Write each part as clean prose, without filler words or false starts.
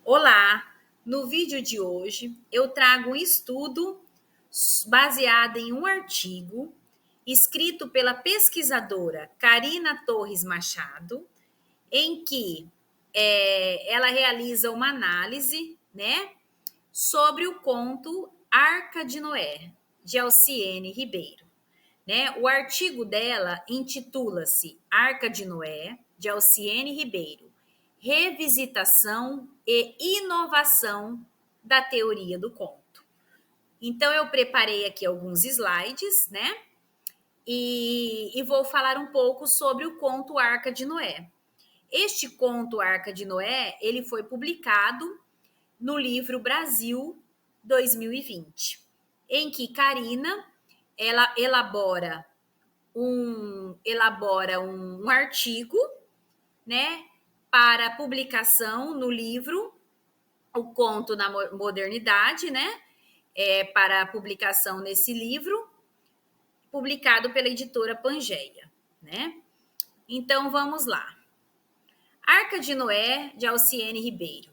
Olá! No vídeo de hoje eu trago um estudo baseado em um artigo escrito pela pesquisadora Karina Torres Machado, em que ela realiza uma análise, né, sobre o conto Arca de Noé, de Alciene Ribeiro. Né? O artigo dela intitula-se Arca de Noé, de Alciene Ribeiro, Revisitação e Inovação da Teoria do Conto. Então, eu preparei aqui alguns slides, né? E vou falar um pouco sobre o conto Arca de Noé. Este conto Arca de Noé, ele foi publicado no livro Brasil 2020, em que Karina ela elabora um artigo, né, para publicação no livro O Conto na Modernidade, né, para publicação nesse livro, publicado pela editora Pangeia, né? Então vamos lá. Arca de Noé, de Alciene Ribeiro.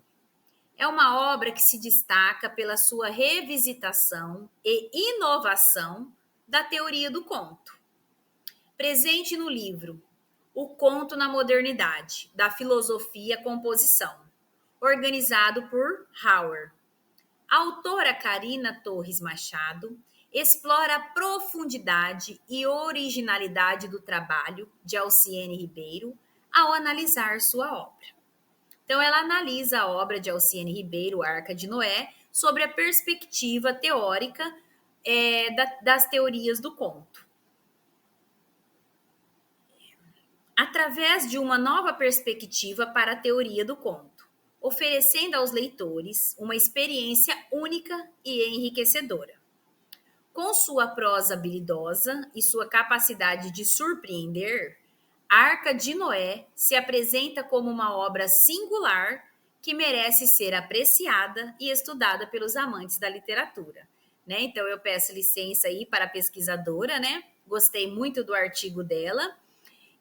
É uma obra que se destaca pela sua revisitação e inovação da teoria do conto. Presente no livro O Conto na Modernidade, da Filosofia Composição, organizado por Hauer. A autora Karina Torres Machado explora a profundidade e originalidade do trabalho de Alciene Ribeiro ao analisar sua obra. Então, ela analisa a obra de Alciene Ribeiro, Arca de Noé, sobre a perspectiva teórica das teorias do conto. Através de uma nova perspectiva para a teoria do conto, oferecendo aos leitores uma experiência única e enriquecedora. Com sua prosa habilidosa e sua capacidade de surpreender, Arca de Noé se apresenta como uma obra singular que merece ser apreciada e estudada pelos amantes da literatura. Né? Então, eu peço licença aí para a pesquisadora, né? Gostei muito do artigo dela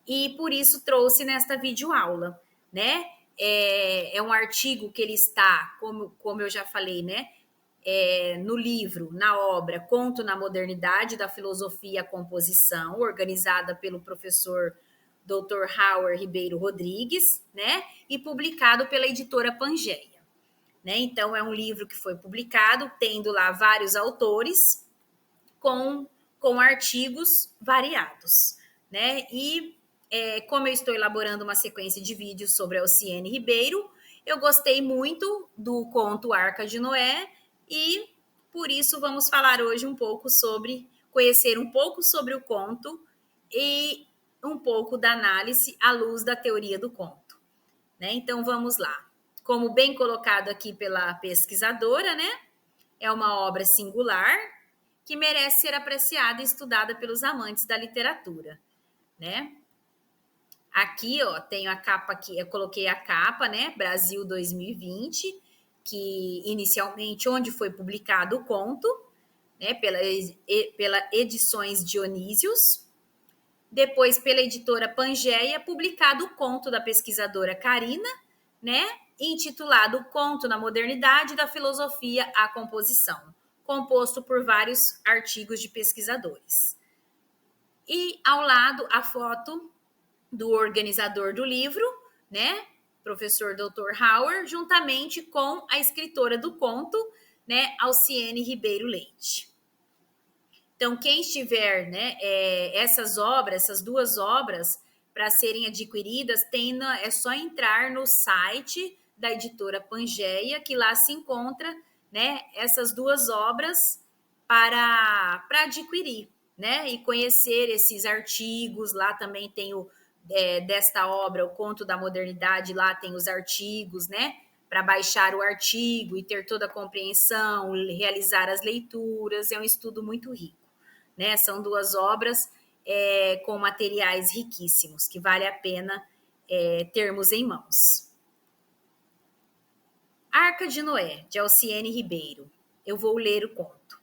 e por isso trouxe nesta videoaula, né? É um artigo que ele está, como eu já falei, né? No livro, na obra Conto na Modernidade da Filosofia Composição, organizada pelo professor Dr. Hauer Ribeiro Rodrigues, né? E publicado pela editora Pangeia. Né? Então, é um livro que foi publicado, tendo lá vários autores com artigos variados. Né? E como eu estou elaborando uma sequência de vídeos sobre Alciene Ribeiro, eu gostei muito do conto Arca de Noé e por isso vamos falar hoje conhecer um pouco sobre o conto e um pouco da análise à luz da teoria do conto. Né? Então vamos lá. Como bem colocado aqui pela pesquisadora, né? É uma obra singular que merece ser apreciada e estudada pelos amantes da literatura, né? Aqui, ó, tenho a capa aqui, eu coloquei a capa, né? Brasil 2020, que inicialmente onde foi publicado o conto, né? Pela Edições Dionísios. Depois, pela editora Pangeia, publicado o conto da pesquisadora Karina, né? Intitulado O Conto na Modernidade da Filosofia à Composição, composto por vários artigos de pesquisadores. E ao lado, a foto do organizador do livro, né, professor Dr. Hauer, juntamente com a escritora do conto, né, Alciene Ribeiro Leite. Então, quem estiver, né, essas duas obras, para serem adquiridas, é só entrar no site da editora Pangeia, que lá se encontra, né, essas duas obras para adquirir, né, e conhecer esses artigos. Lá também tem desta obra, O Conto da Modernidade, lá tem os artigos, né, para baixar o artigo e ter toda a compreensão, realizar as leituras. É um estudo muito rico. Né? São duas obras com materiais riquíssimos, que vale a pena termos em mãos. Arca de Noé, de Alciene Ribeiro. Eu vou ler o conto.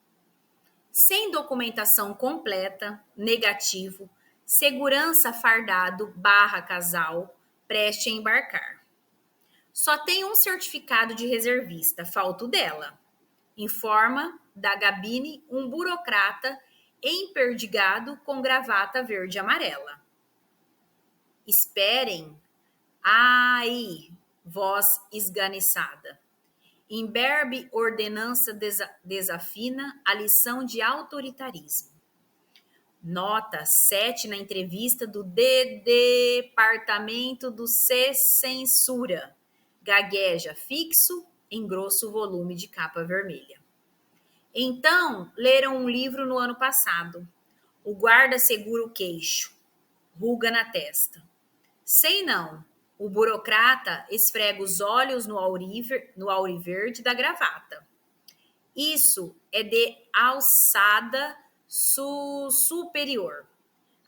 Sem documentação completa, negativo, segurança fardado / casal, preste a embarcar. Só tem um certificado de reservista, falta o dela. Informa da Gabine um burocrata emperdigado com gravata verde e amarela. Esperem. Ai, voz esganiçada. Imberbe ordenança desafina a lição de autoritarismo. Nota 7 na entrevista do Departamento do C-Censura. Gagueja fixo em grosso volume de capa vermelha. Então, leram um livro no ano passado. O guarda segura o queixo, ruga na testa. Sei não. O burocrata esfrega os olhos no auriverde da gravata. Isso é de alçada superior.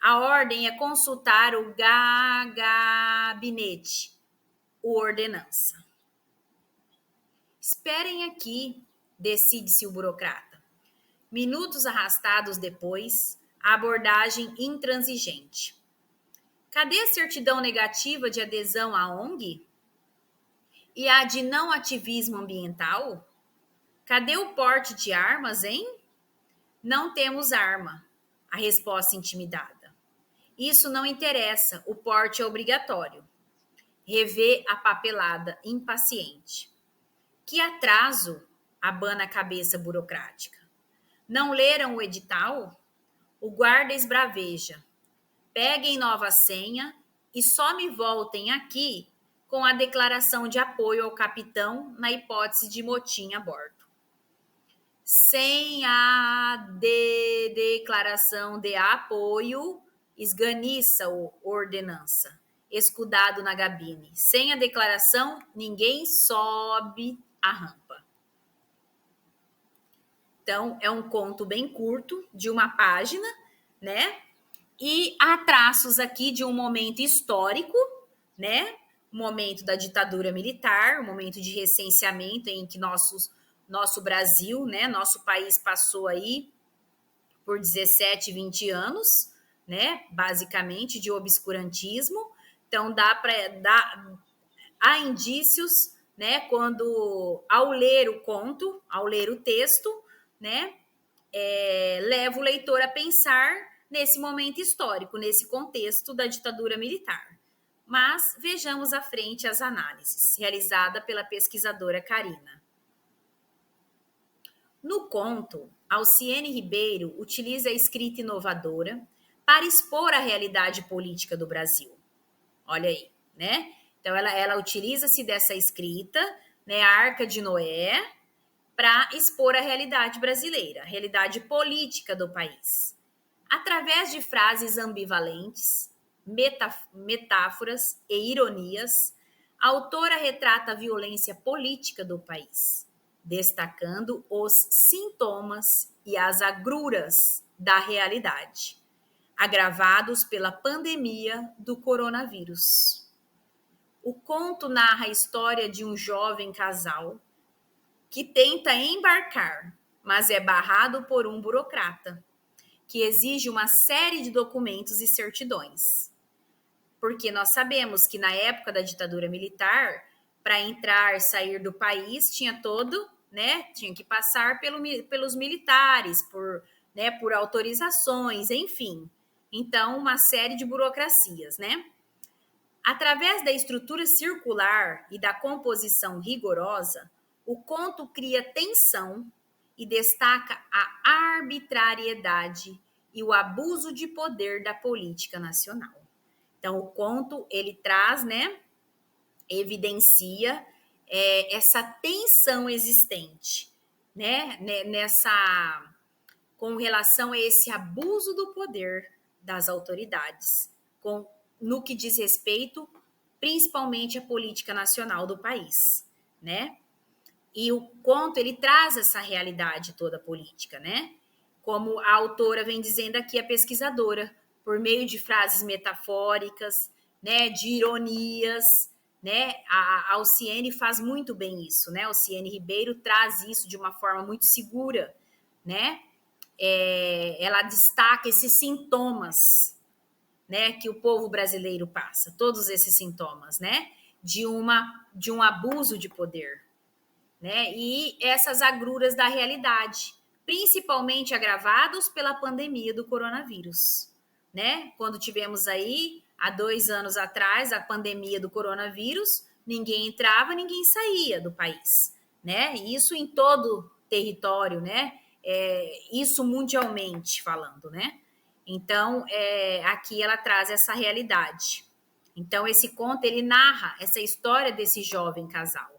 A ordem é consultar o gabinete, o ordenança. Esperem aqui, decide-se o burocrata. Minutos arrastados depois, a abordagem intransigente. Cadê a certidão negativa de adesão à ONG? E a de não ativismo ambiental? Cadê o porte de armas, hein? Não temos arma. A resposta intimidada. Isso não interessa, o porte é obrigatório. Revê a papelada, impaciente. Que atraso, abana a cabeça burocrática. Não leram o edital? O guarda esbraveja. Peguem nova senha e só me voltem aqui com a declaração de apoio ao capitão na hipótese de motim a bordo. Sem a declaração de apoio, esganiça o ordenança, escudado na gabine. Sem a declaração, ninguém sobe a rampa. Então, é um conto bem curto, de uma página, né? E há traços aqui de um momento histórico, né? O momento da ditadura militar, o momento de recenseamento em que nosso Brasil, né? Nosso país passou aí por 17, 20 anos, né? Basicamente de obscurantismo. Então, há indícios, né? Quando, ao ler o conto, ao ler o texto, né? Leva o leitor a pensar nesse momento histórico, nesse contexto da ditadura militar. Mas vejamos à frente as análises, realizada pela pesquisadora Karina. No conto, Alciene Ribeiro utiliza a escrita inovadora para expor a realidade política do Brasil. Olha aí, né? Então, ela utiliza-se dessa escrita, né, a Arca de Noé, para expor a realidade brasileira, a realidade política do país. Através de frases ambivalentes, metáforas e ironias, a autora retrata a violência política do país, destacando os sintomas e as agruras da realidade, agravados pela pandemia do coronavírus. O conto narra a história de um jovem casal que tenta embarcar, mas é barrado por um burocrata, que exige uma série de documentos e certidões. Porque nós sabemos que na época da ditadura militar, para entrar e sair do país, tinha que passar pelos militares, por autorizações, enfim. Então, uma série de burocracias, né? Através da estrutura circular e da composição rigorosa, o conto cria tensão e destaca a arbitrariedade e o abuso de poder da política nacional. Então, o conto, ele traz, né, evidencia essa tensão existente, né, com relação a esse abuso do poder das autoridades, no que diz respeito, principalmente à política nacional do país, né? E o conto, ele traz essa realidade toda política, né? Como a autora vem dizendo aqui, a pesquisadora, por meio de frases metafóricas, né, de ironias, né? A Alciene faz muito bem isso, né? A Alciene Ribeiro traz isso de uma forma muito segura, né? Ela destaca esses sintomas, né, que o povo brasileiro passa, todos esses sintomas, né? de um abuso de poder, né? E essas agruras da realidade, principalmente agravados pela pandemia do coronavírus, né? Quando tivemos aí, há 2 anos atrás, a pandemia do coronavírus, ninguém entrava, ninguém saía do país, né? Isso em todo território, né? Isso mundialmente falando, né? Então, aqui ela traz essa realidade. Então, esse conto, ele narra essa história desse jovem casal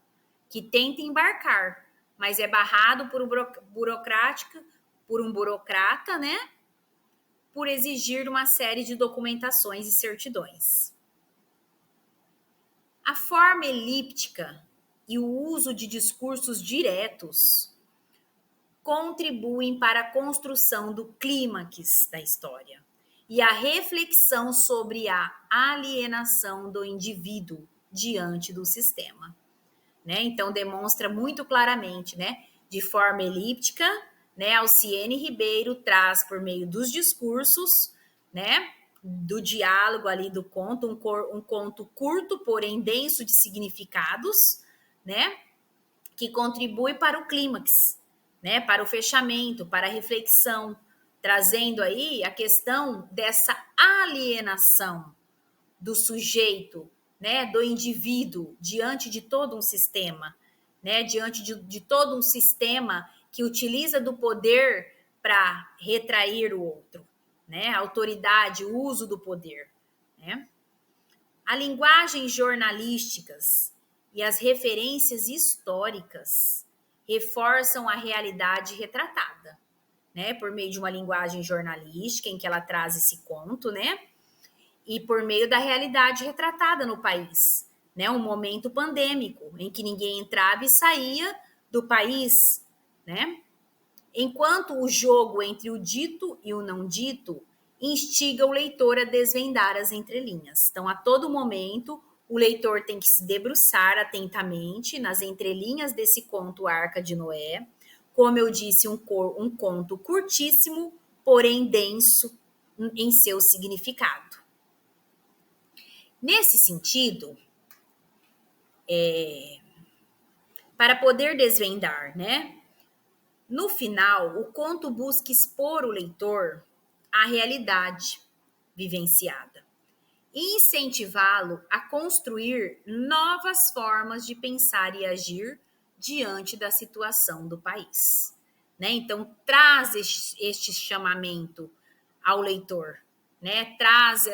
que tenta embarcar, mas é barrado por um burocrata, né? Por exigir uma série de documentações e certidões. A forma elíptica e o uso de discursos diretos contribuem para a construção do clímax da história e a reflexão sobre a alienação do indivíduo diante do sistema. Né? Então, demonstra muito claramente, né? De forma elíptica, né? Alciene Ribeiro traz, por meio dos discursos, né? Do diálogo ali do conto, um conto curto, porém denso de significados, né? Que contribui para o clímax, né? Para o fechamento, para a reflexão, trazendo aí a questão dessa alienação do sujeito, né, do indivíduo diante de todo um sistema, né, diante de todo um sistema que utiliza do poder para retrair o outro, né, a autoridade, o uso do poder, né. A linguagem jornalísticas e as referências históricas reforçam a realidade retratada, né, por meio de uma linguagem jornalística em que ela traz esse conto, né, e por meio da realidade retratada no país, né? Um momento pandêmico em que ninguém entrava e saía do país, né? Enquanto o jogo entre o dito e o não dito instiga o leitor a desvendar as entrelinhas. Então, a todo momento, o leitor tem que se debruçar atentamente nas entrelinhas desse conto Arca de Noé. Como eu disse, um conto curtíssimo, porém denso em seu significado. Nesse sentido, para poder desvendar, né? No final, o conto busca expor o leitor à realidade vivenciada e incentivá-lo a construir novas formas de pensar e agir diante da situação do país. Né? Então, traz este chamamento ao leitor, né? Traz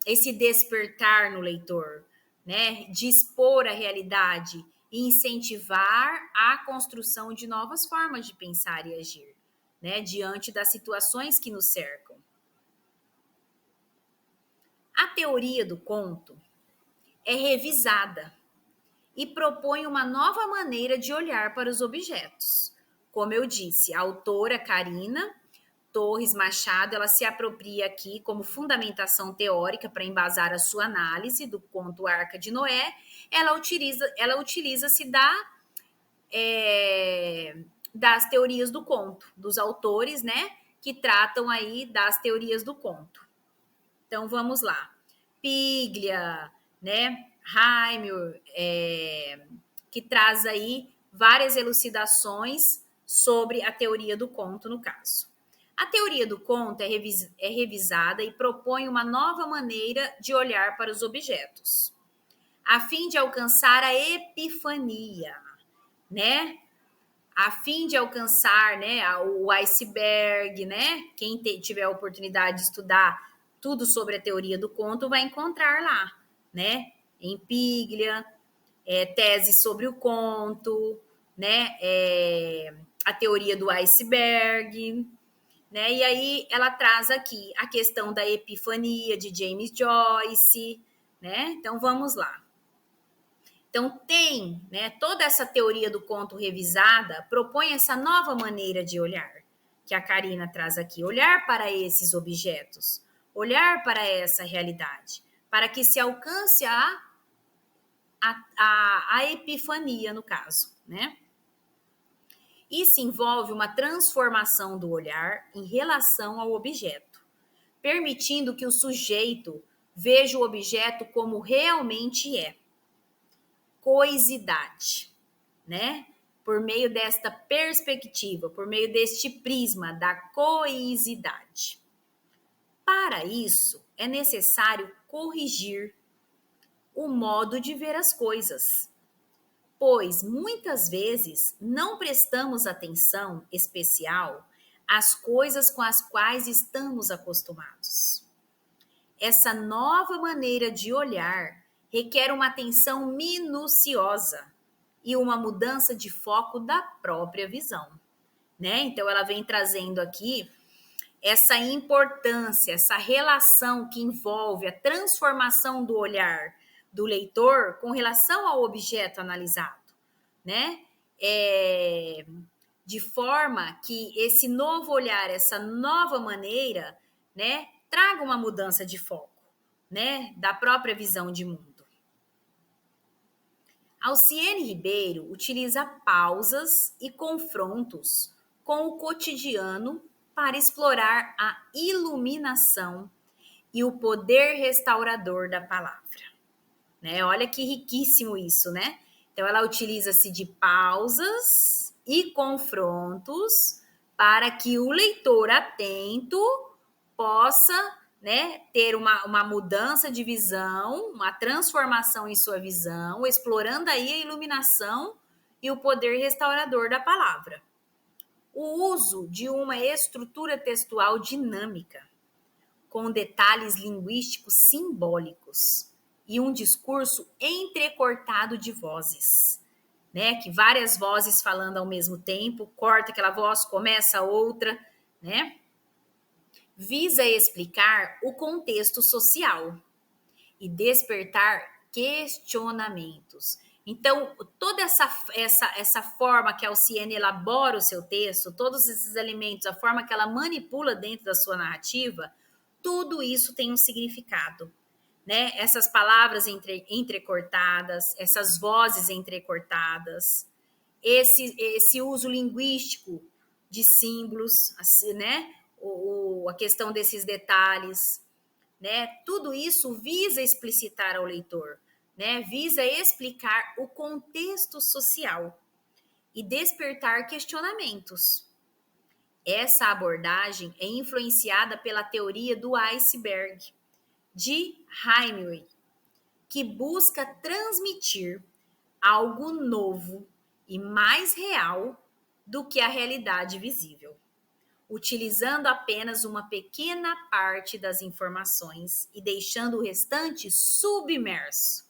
esse despertar no leitor, né? De expor a realidade e incentivar a construção de novas formas de pensar e agir, né? Diante das situações que nos cercam. A teoria do conto é revisada e propõe uma nova maneira de olhar para os objetos. Como eu disse, a autora Karina Torres Machado, ela se apropria aqui como fundamentação teórica para embasar a sua análise do conto Arca de Noé. Ela utiliza-se das teorias do conto, dos autores, né, que tratam aí das teorias do conto. Então, vamos lá. Piglia, né, Heimel, que traz aí várias elucidações sobre a teoria do conto, no caso. A teoria do conto é revisada e propõe uma nova maneira de olhar para os objetos, a fim de alcançar a epifania, né? A fim de alcançar, né, o iceberg, né? Quem tiver a oportunidade de estudar tudo sobre a teoria do conto vai encontrar lá, né? Em Piglia, tese sobre o conto, né? A teoria do iceberg, né? E aí ela traz aqui a questão da epifania de James Joyce, né? Então vamos lá. Então tem, né, toda essa teoria do conto revisada propõe essa nova maneira de olhar que a Karina traz aqui, olhar para esses objetos, olhar para essa realidade, para que se alcance a epifania no caso, né? Isso envolve uma transformação do olhar em relação ao objeto, permitindo que o sujeito Veja o objeto como realmente é. Coisidade, né? Por meio desta perspectiva, por meio deste prisma da coisidade. Para isso, é necessário corrigir o modo de ver as coisas, pois muitas vezes não prestamos atenção especial às coisas com as quais estamos acostumados. Essa nova maneira de olhar requer uma atenção minuciosa e uma mudança de foco da própria visão, né? Então ela vem trazendo aqui essa importância, essa relação que envolve a transformação do olhar do leitor com relação ao objeto analisado, né? De forma que esse novo olhar, essa nova maneira, né, traga uma mudança de foco, né, da própria visão de mundo. Alciene Ribeiro utiliza pausas e confrontos com o cotidiano para explorar a iluminação e o poder restaurador da palavra, né? Olha que riquíssimo isso, né? Então ela utiliza-se de pausas e confrontos para que o leitor atento possa, né, ter uma mudança de visão, uma transformação em sua visão, explorando aí a iluminação e o poder restaurador da palavra. O uso de uma estrutura textual dinâmica, com detalhes linguísticos simbólicos e um discurso entrecortado de vozes, né? Que várias vozes falando ao mesmo tempo, corta aquela voz, começa outra, né? Visa explicar o contexto social e despertar questionamentos. Então, toda essa forma que a Alciene elabora o seu texto, todos esses elementos, a forma que ela manipula dentro da sua narrativa, tudo isso tem um significado, né? Essas palavras entrecortadas, essas vozes entrecortadas, esse uso linguístico de símbolos, assim, né? A questão desses detalhes, né? Tudo isso visa explicitar ao leitor, né? Visa explicar o contexto social e despertar questionamentos. Essa abordagem é influenciada pela teoria do iceberg de Hemingway, que busca transmitir algo novo e mais real do que a realidade visível, utilizando apenas uma pequena parte das informações e deixando o restante submerso,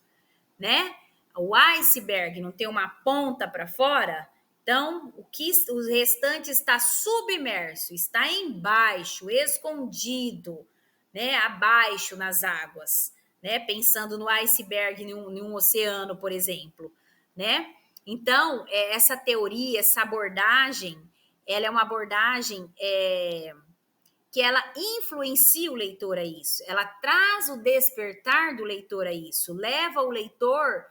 né? O iceberg não tem uma ponta para fora, então o restante está submerso, está embaixo, escondido, né? Abaixo nas águas, né? Pensando no iceberg em um oceano, por exemplo, né? Então, essa teoria, essa abordagem, ela é uma abordagem que ela influencia o leitor a isso, ela traz o despertar do leitor a isso, leva o leitor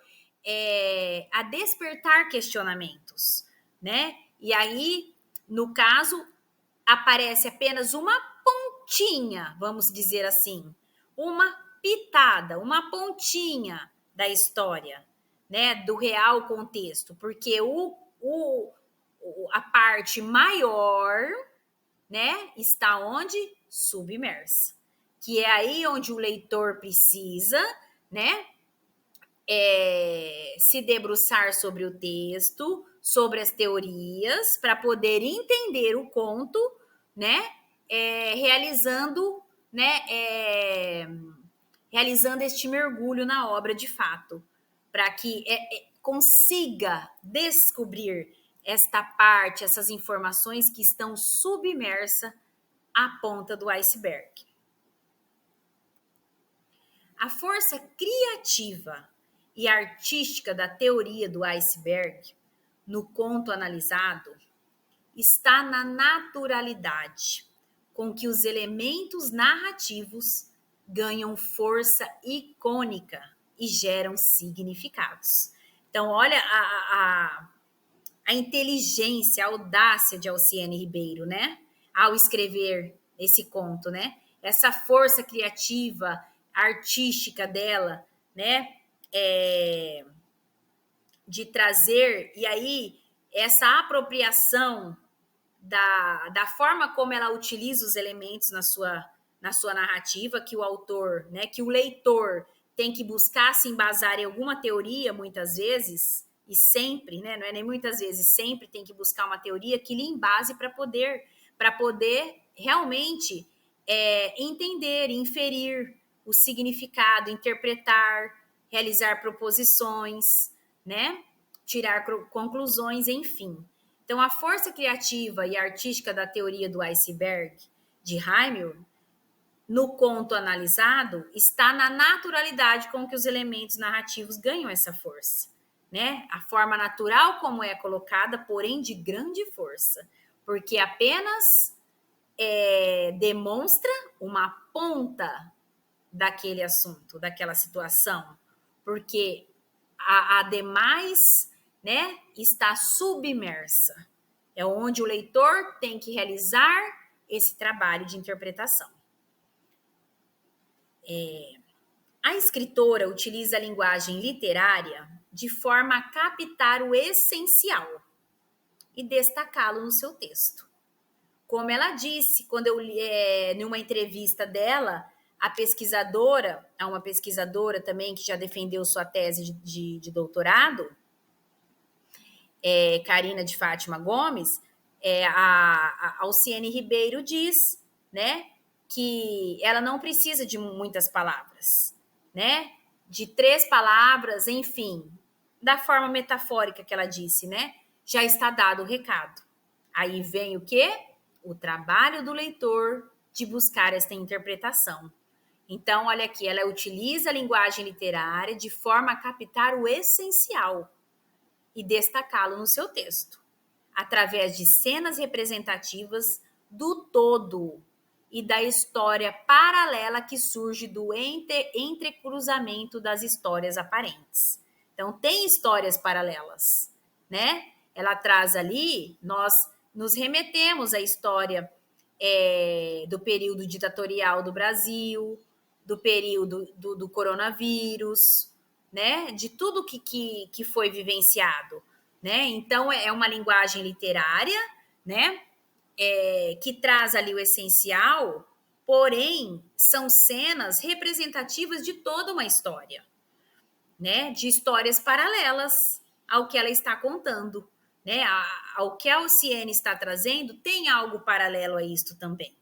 a despertar questionamentos, né? E aí, no caso, aparece apenas uma pontinha, vamos dizer assim, uma pitada, uma pontinha da história, né? Do real contexto, porque a parte maior, né, está onde? Submersa. Que é aí onde o leitor precisa, né, se debruçar sobre o texto, sobre as teorias, para poder entender o conto, né, realizando, né, realizando este mergulho na obra de fato, para que consiga descobrir esta parte, essas informações que estão submersas à ponta do iceberg. A força criativa e artística da teoria do iceberg, no conto analisado, está na naturalidade com que os elementos narrativos ganham força icônica e geram significados. Então, olha a inteligência, a audácia de Alciene Ribeiro, né? Ao escrever esse conto, né? Essa força criativa, artística dela, né? De trazer, e aí essa apropriação da forma como ela utiliza os elementos na sua narrativa, que o autor, né, que o leitor tem que buscar se embasar em alguma teoria, muitas vezes, e sempre, né, não é nem muitas vezes, sempre tem que buscar uma teoria que lhe embase para poder realmente entender, inferir o significado, interpretar, realizar proposições, né, tirar conclusões, enfim. Então, a força criativa e artística da teoria do iceberg de Heimer, no conto analisado, está na naturalidade com que os elementos narrativos ganham essa força, né? A forma natural como é colocada, porém de grande força, porque apenas demonstra uma ponta daquele assunto, daquela situação, porque a demais, né, está submersa. É onde o leitor tem que realizar esse trabalho de interpretação. A escritora utiliza a linguagem literária de forma a captar o essencial e destacá-lo no seu texto. Como ela disse, quando eu li numa entrevista dela, há uma pesquisadora também que já defendeu sua tese de doutorado, Karina de Fátima Gomes, a Alciene Ribeiro diz, né, que ela não precisa de muitas palavras, né, de 3 palavras, enfim, da forma metafórica que ela disse, né, já está dado o recado. Aí vem o quê? O trabalho do leitor de buscar esta interpretação. Então, olha aqui, ela utiliza a linguagem literária de forma a captar o essencial e destacá-lo no seu texto, através de cenas representativas do todo e da história paralela que surge do entrecruzamento das histórias aparentes. Então, tem histórias paralelas, né? Ela traz ali, nós nos remetemos à história do período ditatorial do Brasil, do período do coronavírus, né? De tudo que foi vivenciado, né? Então, é uma linguagem literária, né? Que traz ali o essencial, porém, são cenas representativas de toda uma história, né? De histórias paralelas ao que ela está contando, né? Ao que a Alciene está trazendo, tem algo paralelo a isto também,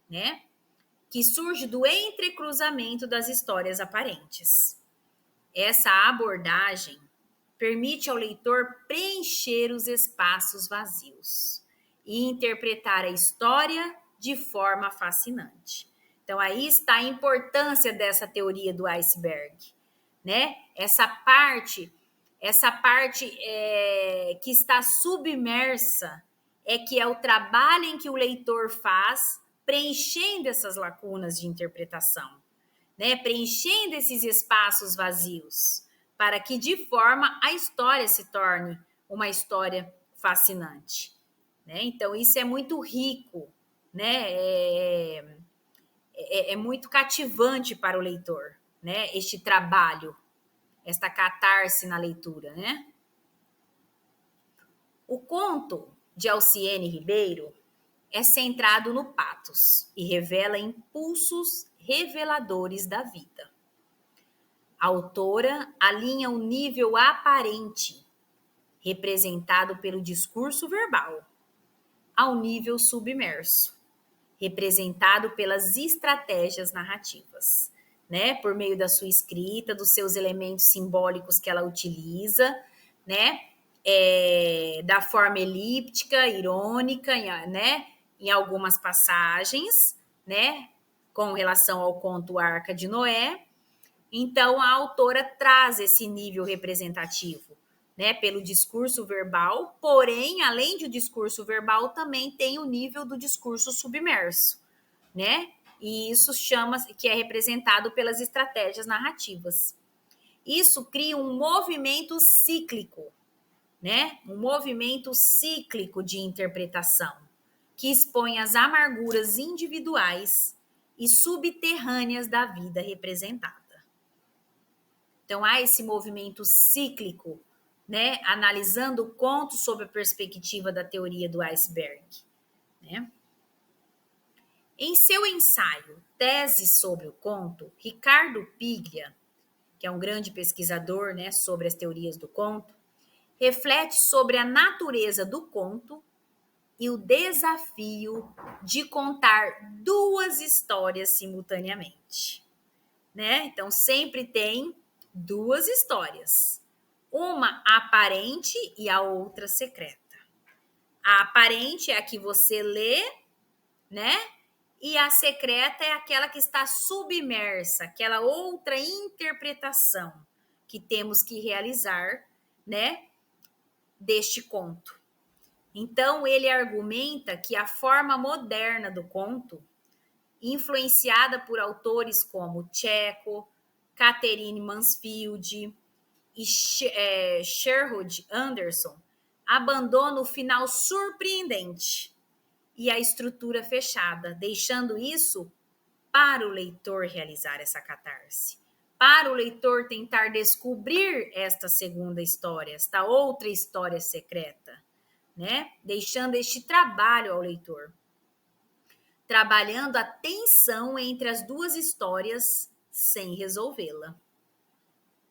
né? Que surge do entrecruzamento das histórias aparentes. Essa abordagem permite ao leitor preencher os espaços vazios e interpretar a história de forma fascinante. Então, aí está a importância dessa teoria do iceberg, né? Essa parte que está submersa que é o trabalho em que o leitor faz preenchendo essas lacunas de interpretação, né? Preenchendo esses espaços vazios, para que de forma a história se torne uma história fascinante, né? Então isso é muito rico, né? É muito cativante para o leitor, né? Este trabalho, esta catarse na leitura, né? O conto de Alciene Ribeiro é centrado no patos e revela impulsos reveladores da vida. A autora alinha o nível aparente, representado pelo discurso verbal, ao nível submerso, representado pelas estratégias narrativas, né? Por meio da sua escrita, dos seus elementos simbólicos que ela utiliza, né? Da forma elíptica, irônica, né? Em algumas passagens, né? Com relação ao conto Arca de Noé. Então, a autora traz esse nível representativo, né, pelo discurso verbal, porém, além do discurso verbal, também tem o nível do discurso submerso, né? E isso que é representado pelas estratégias narrativas. Isso cria um movimento cíclico, né? Um movimento cíclico de interpretação, que expõe as amarguras individuais e subterrâneas da vida representada. Então, há esse movimento cíclico, né, analisando o conto sob a perspectiva da teoria do iceberg, né? Em seu ensaio Tese sobre o Conto, Ricardo Piglia, que é um grande pesquisador, né, sobre as teorias do conto, reflete sobre a natureza do conto e o desafio de contar duas histórias simultaneamente, né? Então, sempre tem duas histórias, uma aparente e a outra secreta. A aparente é a que você lê, né? E a secreta é aquela que está submersa, aquela outra interpretação que temos que realizar, né, deste conto. Então, ele argumenta que a forma moderna do conto, influenciada por autores como Chekhov, Catherine Mansfield e Sherwood Anderson, abandona o final surpreendente e a estrutura fechada, deixando isso para o leitor realizar essa catarse, para o leitor tentar descobrir esta segunda história, esta outra história secreta, né? Deixando este trabalho ao leitor, trabalhando a tensão entre as duas histórias sem resolvê-la.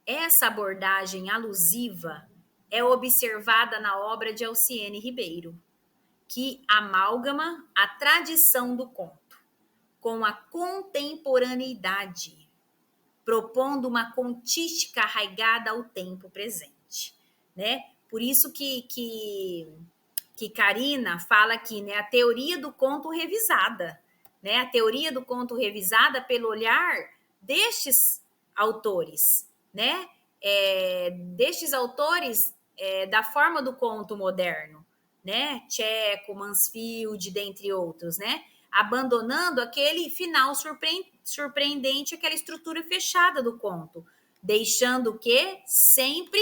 Essa abordagem alusiva é observada na obra de Alciene Ribeiro, que amalgama a tradição do conto com a contemporaneidade, propondo uma contística arraigada ao tempo presente, né? Por isso que Karina fala aqui, né, a teoria do conto revisada, né? A teoria do conto revisada pelo olhar destes autores, né? Destes autores da forma do conto moderno, né? Chekhov, Mansfield, dentre outros, né? Abandonando aquele final surpreendente, aquela estrutura fechada do conto, deixando o quê? Sempre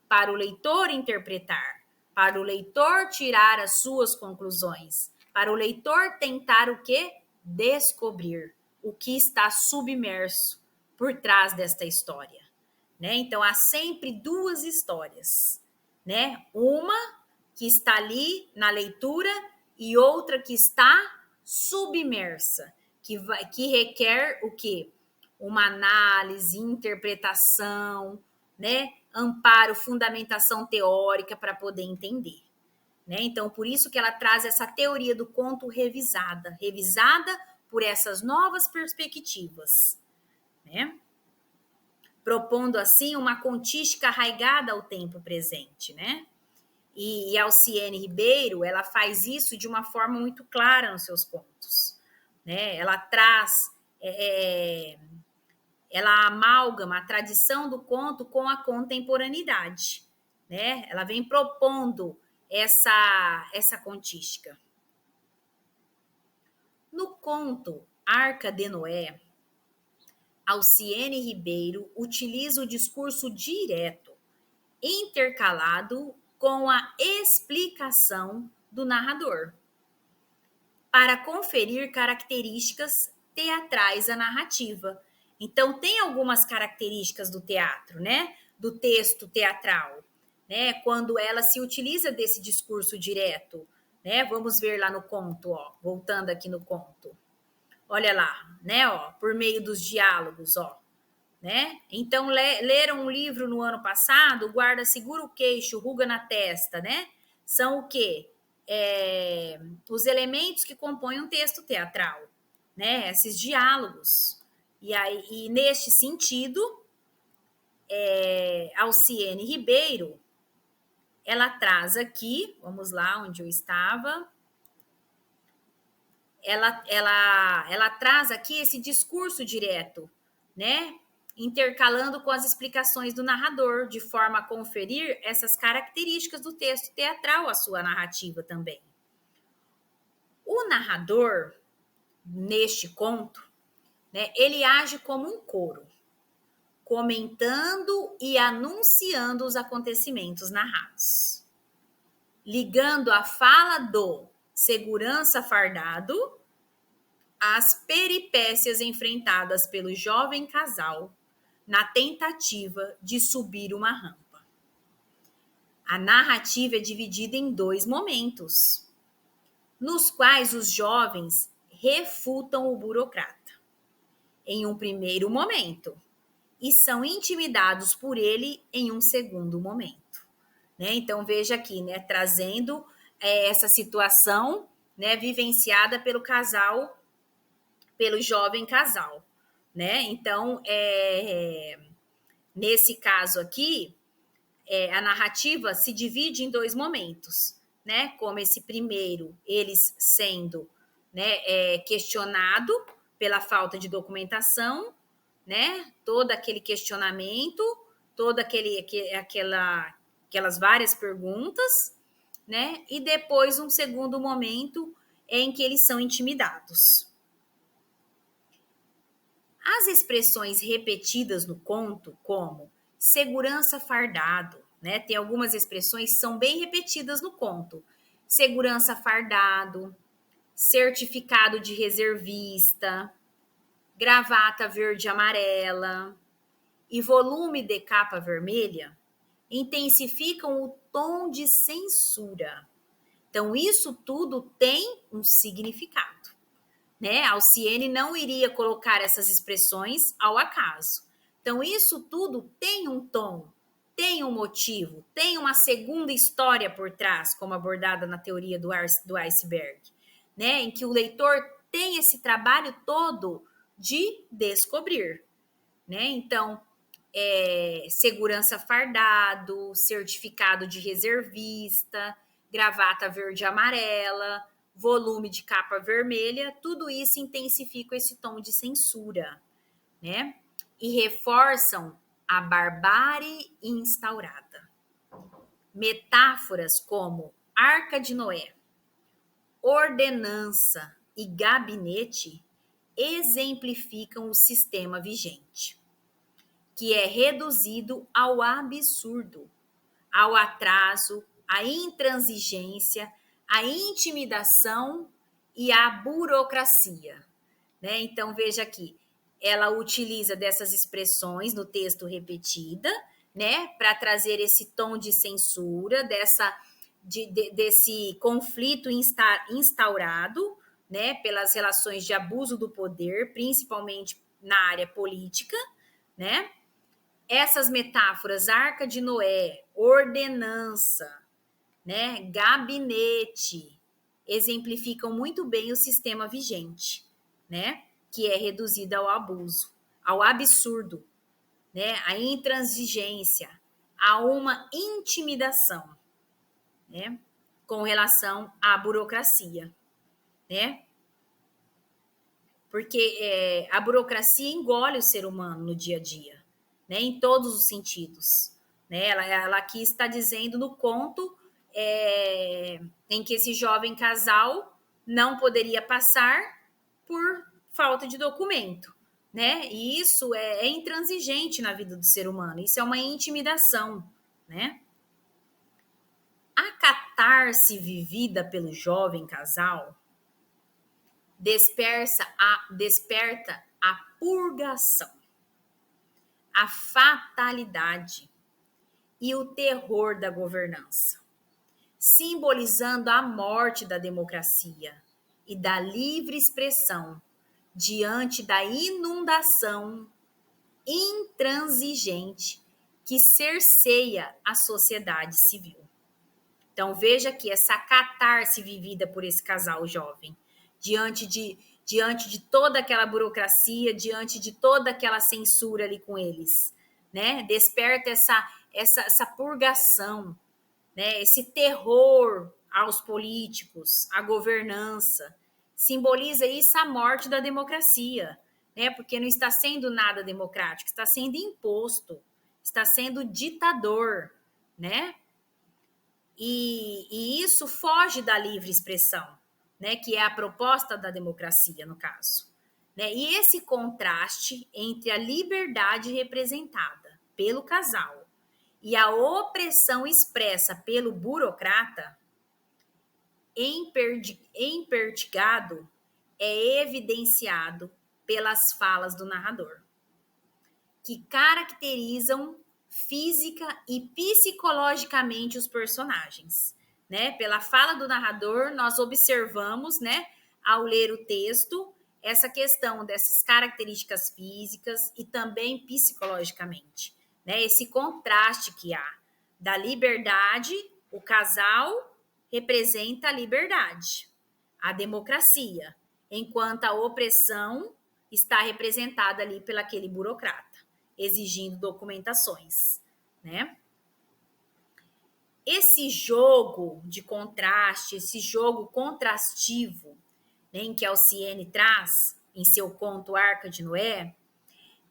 para o leitor interpretar, para o leitor tirar as suas conclusões, para o leitor tentar o quê? Descobrir o que está submerso por trás desta história, né? Então, há sempre duas histórias, né? Uma que está ali na leitura e outra que está submersa, que requer o quê? Uma análise, interpretação, né? Amparo, fundamentação teórica para poder entender, né? Então, por isso que ela traz essa teoria do conto revisada por essas novas perspectivas, né? Propondo assim uma contística arraigada ao tempo presente, né? E Alciene Ribeiro, ela faz isso de uma forma muito clara nos seus contos, né? Ela traz, ela amalgama a tradição do conto com a contemporaneidade, né? Ela vem propondo essa contística. No conto Arca de Noé, Alciene Ribeiro utiliza o discurso direto, intercalado com a explicação do narrador, para conferir características teatrais à narrativa. Então, tem algumas características do teatro, né? Do texto teatral, né? Quando ela se utiliza desse discurso direto, né? Vamos ver lá no conto, ó, voltando aqui no conto. Olha lá, né? Ó, por meio dos diálogos, ó. Né? Então, leram um livro no ano passado, o guarda segura o queixo, ruga na testa, né? São o quê? Os elementos que compõem um texto teatral, né? Esses diálogos. E neste sentido, Alciene Ribeiro, ela traz aqui, vamos lá onde eu estava, ela traz aqui esse discurso direto, né? Intercalando com as explicações do narrador, de forma a conferir essas características do texto teatral à sua narrativa também. O narrador, neste conto, né, ele age como um coro, comentando e anunciando os acontecimentos narrados, ligando a fala do segurança fardado as peripécias enfrentadas pelo jovem casal na tentativa de subir uma rampa. A narrativa é dividida em 2 momentos, nos quais os jovens refutam o burocrata, em um primeiro momento, e são intimidados por ele em um segundo momento. Né? Então, veja aqui, né, trazendo essa situação, né, vivenciada pelo casal, pelo jovem casal. Né? Então, nesse caso aqui, a narrativa se divide em 2 momentos, né? Como esse primeiro, eles sendo, né, questionado pela falta de documentação, né? Todo aquele questionamento, aquelas várias perguntas, né? E depois um segundo momento em que eles são intimidados. As expressões repetidas no conto, como segurança fardado, né? Tem algumas expressões que são bem repetidas no conto. Segurança fardado, certificado de reservista, gravata verde e amarela e volume de capa vermelha intensificam o tom de censura. Então, isso tudo tem um significado. Né? Alciene não iria colocar essas expressões ao acaso. Então, isso tudo tem um tom, tem um motivo, tem uma segunda história por trás, como abordada na teoria do iceberg, né? Em que o leitor tem esse trabalho todo de descobrir. Né? Então, segurança fardado, certificado de reservista, gravata verde e amarela, volume de capa vermelha, tudo isso intensifica esse tom de censura, né? E reforçam a barbárie instaurada. Metáforas como Arca de Noé, ordenança e gabinete exemplificam o sistema vigente, que é reduzido ao absurdo, ao atraso, à intransigência, à intimidação e à burocracia. Né? Então, veja aqui, ela utiliza dessas expressões no texto repetida, né, para trazer esse tom de censura, desse conflito instaurado, né, pelas relações de abuso do poder, principalmente na área política, né? Essas metáforas, Arca de Noé, ordenança, né, gabinete, exemplificam muito bem o sistema vigente, né, que é reduzido ao abuso, ao absurdo, né, à intransigência, a uma intimidação, né, com relação à burocracia, né? Porque a burocracia engole o ser humano no dia a dia, né, em todos os sentidos. Né? Ela aqui está dizendo no conto em que esse jovem casal não poderia passar por falta de documento. Né? E isso é intransigente na vida do ser humano, isso é uma intimidação. Né? A catarse vivida pelo jovem casal desperta a purgação, a fatalidade e o terror da governança, simbolizando a morte da democracia e da livre expressão diante da inundação intransigente que cerceia a sociedade civil. Então, veja aqui essa catarse vivida por esse casal jovem, diante de toda aquela burocracia, diante de toda aquela censura ali com eles, né? Desperta essa purgação, né? Esse terror aos políticos, à governança. Simboliza isso a morte da democracia, né? Porque não está sendo nada democrático, está sendo imposto, está sendo ditador, né? E isso foge da livre expressão, né, que é a proposta da democracia, no caso. Né? E esse contraste entre a liberdade representada pelo casal e a opressão expressa pelo burocrata, empertigado, é evidenciado pelas falas do narrador, que caracterizam física e psicologicamente os personagens, né? Pela fala do narrador, nós observamos, né, ao ler o texto, essa questão dessas características físicas e também psicologicamente, né? Esse contraste que há da liberdade, o casal representa a liberdade, a democracia, enquanto a opressão está representada ali pelo aquele burocrata, exigindo documentações, né? Esse jogo de contraste, esse jogo contrastivo, né, em que Alciene traz em seu conto Arca de Noé,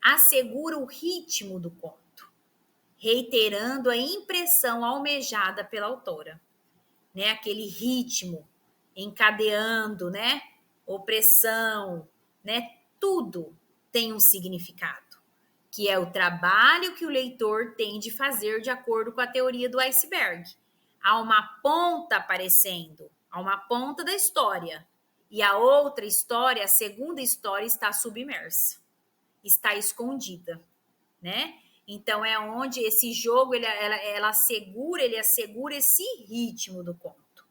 assegura o ritmo do conto, reiterando a impressão almejada pela autora, né? Aquele ritmo encadeando, né? Opressão, né? Tudo tem um significado, que é o trabalho que o leitor tem de fazer de acordo com a teoria do iceberg. Há uma ponta aparecendo, há uma ponta da história, e a outra história, a segunda história, está submersa, está escondida, né? Então é onde esse jogo ele assegura esse ritmo do conto,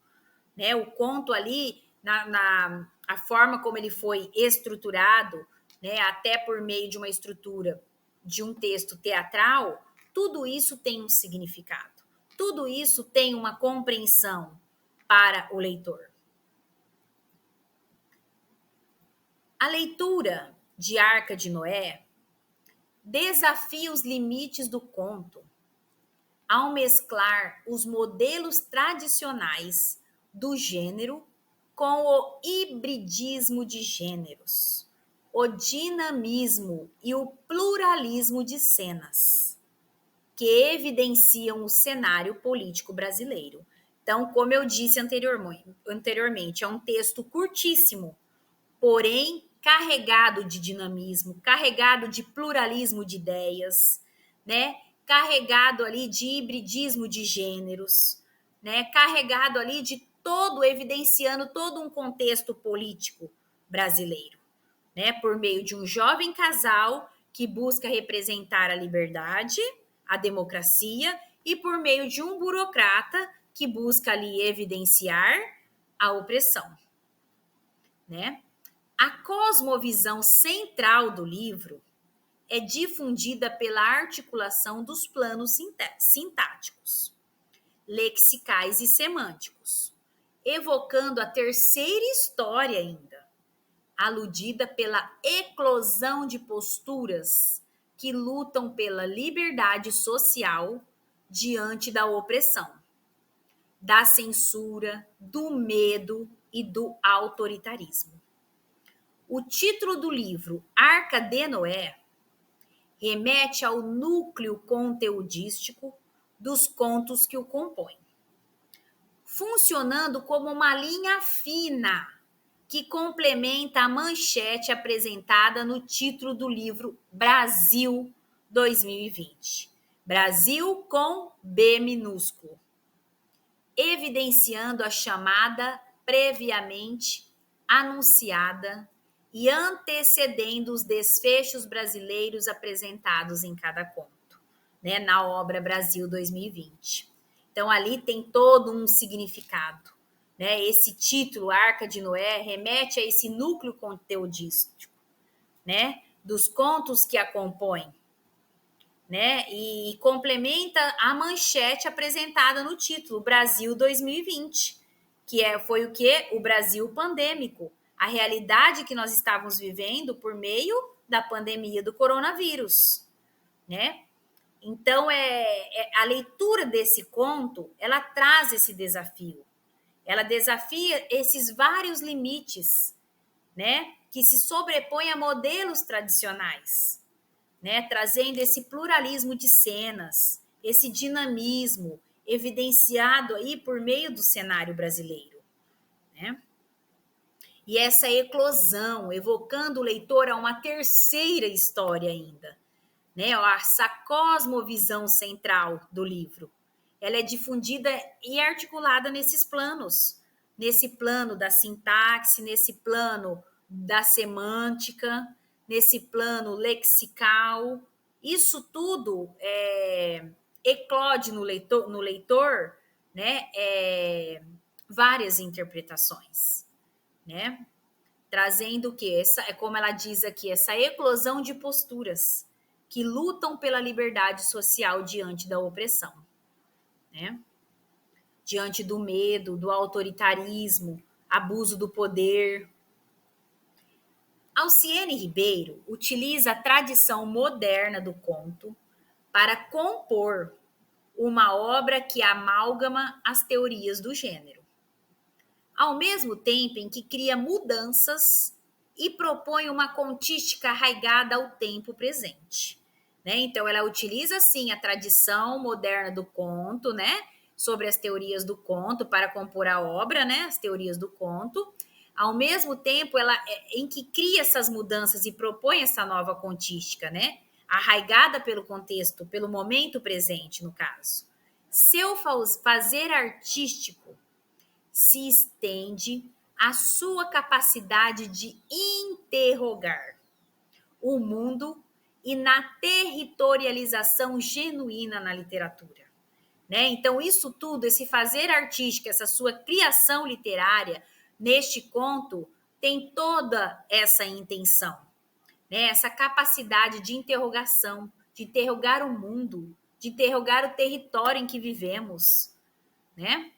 né? O conto ali a forma como ele foi estruturado, né? Até por meio de uma estrutura de um texto teatral, tudo isso tem um significado, tudo isso tem uma compreensão para o leitor. A leitura de Arca de Noé desafia os limites do conto ao mesclar os modelos tradicionais do gênero com o hibridismo de gêneros, o dinamismo e o pluralismo de cenas, que evidenciam o cenário político brasileiro. Então, como eu disse anteriormente, é um texto curtíssimo, porém carregado de dinamismo, carregado de pluralismo de ideias, né? Carregado ali de hibridismo de gêneros, né? Carregado ali de todo, evidenciando todo um contexto político brasileiro, né? Por meio de um jovem casal que busca representar a liberdade, a democracia, e por meio de um burocrata que busca ali evidenciar a opressão, né? A cosmovisão central do livro é difundida pela articulação dos planos sintáticos, lexicais e semânticos, evocando a terceira história ainda, aludida pela eclosão de posturas que lutam pela liberdade social diante da opressão, da censura, do medo e do autoritarismo. O título do livro, Arca de Noé, remete ao núcleo conteudístico dos contos que o compõem, funcionando como uma linha fina que complementa a manchete apresentada no título do livro Brasil 2020. Brasil com B minúsculo, evidenciando a chamada previamente anunciada e antecedendo os desfechos brasileiros apresentados em cada conto, né, na obra Brasil 2020. Então, ali tem todo um significado, né? Esse título, Arca de Noé, remete a esse núcleo conteudístico, né, dos contos que a compõem, né, e complementa a manchete apresentada no título, Brasil 2020, foi o que? O Brasil pandêmico, a realidade que nós estávamos vivendo por meio da pandemia do coronavírus, né? Então, a leitura desse conto, ela traz esse desafio, ela desafia esses vários limites, né, que se sobrepõem a modelos tradicionais, né, trazendo esse pluralismo de cenas, esse dinamismo evidenciado aí por meio do cenário brasileiro, né? E essa eclosão, evocando o leitor a uma terceira história ainda, né? Essa cosmovisão central do livro. Ela é difundida e articulada nesses planos, nesse plano da sintaxe, nesse plano da semântica, nesse plano lexical. Isso tudo eclode no leitor, né, várias interpretações, né? Trazendo o que? Como ela diz aqui, essa eclosão de posturas que lutam pela liberdade social diante da opressão, né? Diante do medo, do autoritarismo, abuso do poder. Alciene Ribeiro utiliza a tradição moderna do conto para compor uma obra que amálgama as teorias do gênero, ao mesmo tempo em que cria mudanças e propõe uma contística arraigada ao tempo presente. Né? Então, ela utiliza, sim, a tradição moderna do conto, né? Sobre as teorias do conto para compor a obra, né? As teorias do conto. Ao mesmo tempo, ela em que cria essas mudanças e propõe essa nova contística, né? Arraigada pelo contexto, pelo momento presente, no caso. Seu fazer artístico se estende à sua capacidade de interrogar o mundo e na territorialização genuína na literatura. Né? Então, isso tudo, esse fazer artístico, essa sua criação literária neste conto, tem toda essa intenção, né? Essa capacidade de interrogação, de interrogar o mundo, de interrogar o território em que vivemos, né?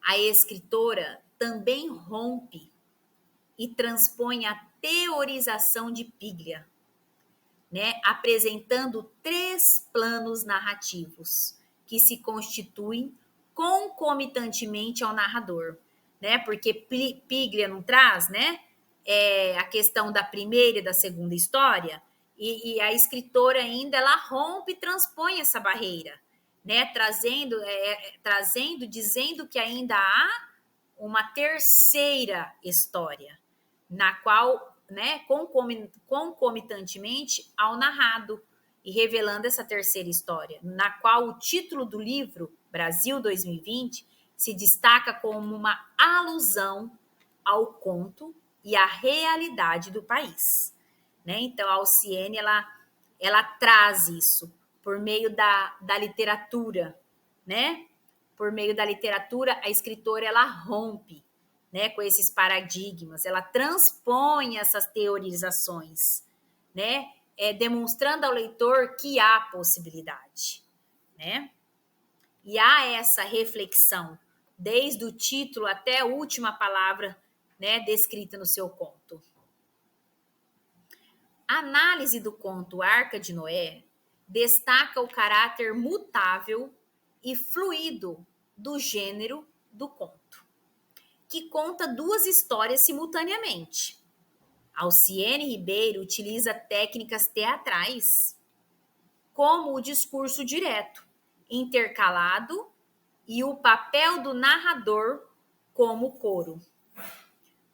A escritora também rompe e transpõe a teorização de Piglia, né? Apresentando 3 planos narrativos que se constituem concomitantemente ao narrador, né? Porque Piglia não traz, né? A questão da primeira e da segunda história, e a escritora ainda ela rompe e transpõe essa barreira, né? Trazendo, dizendo que ainda há uma terceira história, na qual, né, concomitantemente ao narrado, e revelando essa terceira história, na qual o título do livro, Brasil 2020, se destaca como uma alusão ao conto e à realidade do país. Né? Então, a Alciene, ela traz isso por meio da literatura, né? Por meio da literatura, a escritora, ela rompe, né, com esses paradigmas, ela transpõe essas teorizações, né, demonstrando ao leitor que há possibilidade, né? E há essa reflexão, desde o título até a última palavra, né, descrita no seu conto. A análise do conto Arca de Noé destaca o caráter mutável e fluido do gênero do conto, que conta 2 histórias simultaneamente. Alciene Ribeiro utiliza técnicas teatrais, como o discurso direto, intercalado, e o papel do narrador como coro,